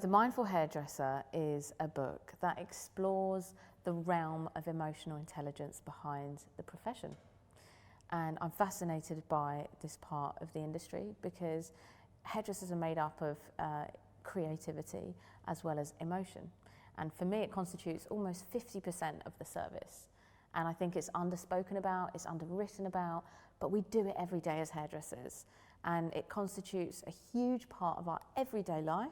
Mindful Hairdresser is a book that explores the realm of emotional intelligence behind the profession. And I'm fascinated by this part of the industry because hairdressers are made up of creativity as well as emotion. And for me, it constitutes almost 50% of the service. And I think it's underspoken about, it's underwritten about, but we do it every day as hairdressers. And it constitutes a huge part of our everyday life.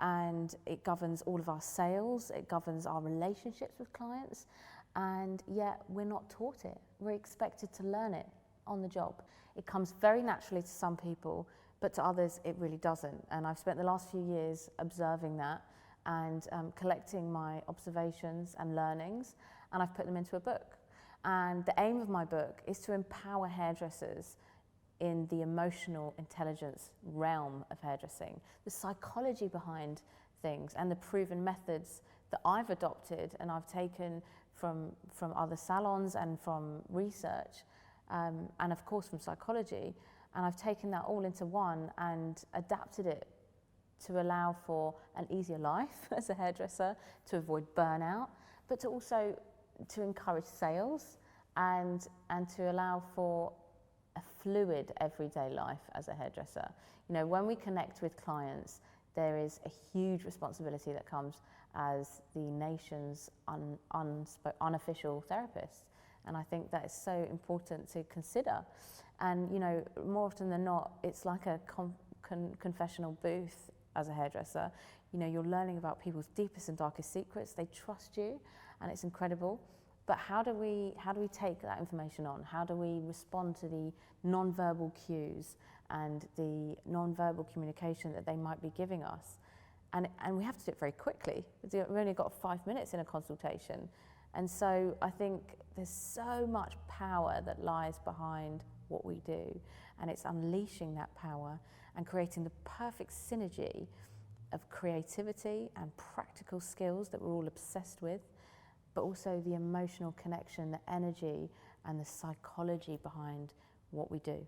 And it governs all of our sales, it governs our relationships with clients, and yet we're not taught it. We're expected to learn it on the job. It comes very naturally to some people, but to others it really doesn't. And I've spent the last few years observing that and collecting my observations and learnings, and I've put them into a book. And the aim of my book is to empower hairdressers in the emotional intelligence realm of hairdressing, the psychology behind things and the proven methods that I've adopted and I've taken from other salons and from research, and of course from psychology, and I've taken that all into one and adapted it to allow for an easier life as a hairdresser, to avoid burnout, but to also to encourage sales and to allow for a fluid everyday life as a hairdresser. You know, when we connect with clients, there is a huge responsibility that comes as the nation's unofficial therapist. And I think that is so important to consider. And, you know, more often than not, it's like a confessional booth as a hairdresser. You know, you're learning about people's deepest and darkest secrets. They trust you, and it's incredible. But how do we take that information on? How do we respond to the non-verbal cues and the non-verbal communication that they might be giving us? And we have to do it very quickly. We've only got 5 minutes in a consultation. And so I think there's so much power that lies behind what we do. And it's unleashing that power and creating the perfect synergy of creativity and practical skills that we're all obsessed with, but also the emotional connection, the energy, and the psychology behind what we do.